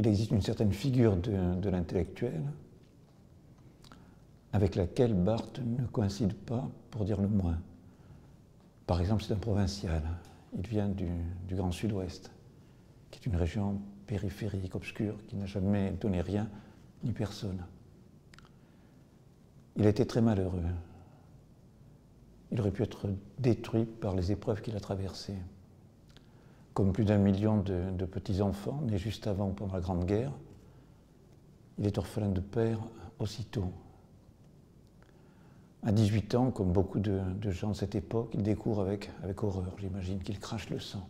il existe une certaine figure de l'intellectuel avec laquelle Barthes ne coïncide pas, pour dire le moins. Par exemple, c'est un provincial. Il vient du Grand Sud-Ouest, qui est une région périphérique, obscure, qui n'a jamais donné rien ni personne. Il a été très malheureux. Il aurait pu être détruit par les épreuves qu'il a traversées. Comme plus d'1 million de petits-enfants, nés juste avant ou pendant la Grande Guerre, il est orphelin de père aussitôt. À 18 ans, comme beaucoup de gens de cette époque, il découvre avec horreur, j'imagine, qu'il crache le sang.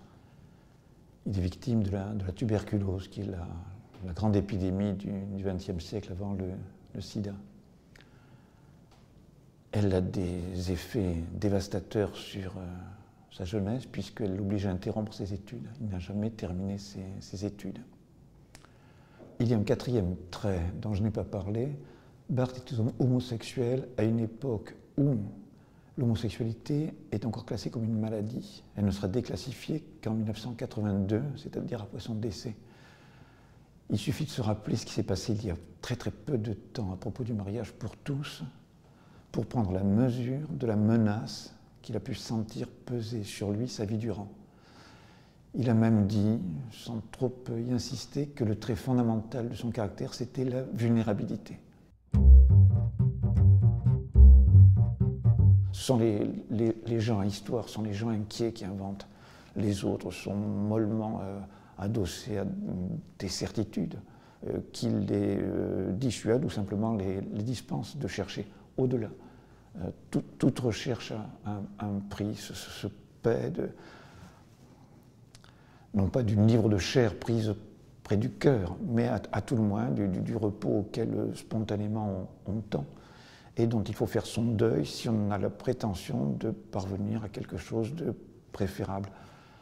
Il est victime de la tuberculose, qui est la grande épidémie du XXe siècle avant le sida. Elle a des effets dévastateurs sur sa jeunesse, puisqu'elle l'oblige à interrompre ses études. Il n'a jamais terminé ses études. Il y a un quatrième trait dont je n'ai pas parlé. Barthes est homosexuel à une époque où l'homosexualité est encore classée comme une maladie. Elle ne sera déclassifiée qu'en 1982, c'est-à-dire après son décès. Il suffit de se rappeler ce qui s'est passé il y a très très peu de temps à propos du mariage pour tous, pour prendre la mesure de la menace qu'il a pu sentir peser sur lui sa vie durant. Il a même dit, sans trop y insister, que le trait fondamental de son caractère, c'était la vulnérabilité. Ce sont les gens à histoire, ce sont les gens inquiets qui inventent. Les autres sont mollement adossés à des certitudes qui les dissuadent ou simplement les dispensent de chercher au-delà. Toute recherche a un prix, se paie non pas d'une livre de chair prise près du cœur, mais à tout le moins du repos auquel spontanément on tend et dont il faut faire son deuil si on a la prétention de parvenir à quelque chose de préférable.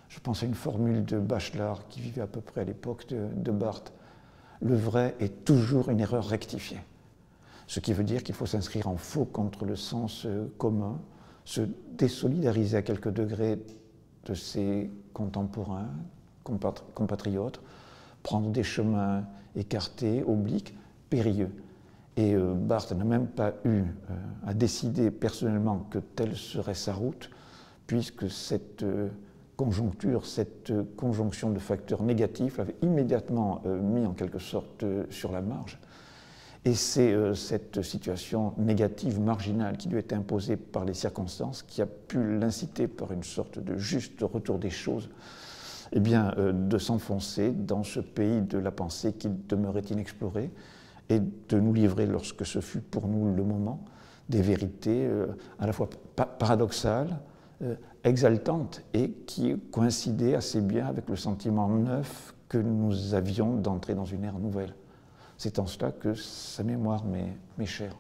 Je pense à une formule de Bachelard qui vivait à peu près à l'époque de Barthes. Le vrai est toujours une erreur rectifiée. Ce qui veut dire qu'il faut s'inscrire en faux contre le sens commun, se désolidariser à quelques degrés de ses contemporains, compatriotes, prendre des chemins écartés, obliques, périlleux. Et Barthes n'a même pas eu à décider personnellement que telle serait sa route, puisque cette conjoncture, cette conjonction de facteurs négatifs l'avait immédiatement mis en quelque sorte sur la marge. Et c'est cette situation négative, marginale, qui lui est imposée par les circonstances, qui a pu l'inciter par une sorte de juste retour des choses, eh bien, de s'enfoncer dans ce pays de la pensée qui demeurait inexploré et de nous livrer, lorsque ce fut pour nous le moment, des vérités à la fois paradoxales, exaltantes et qui coïncidaient assez bien avec le sentiment neuf que nous avions d'entrer dans une ère nouvelle. C'est en cela que sa mémoire m'est chère.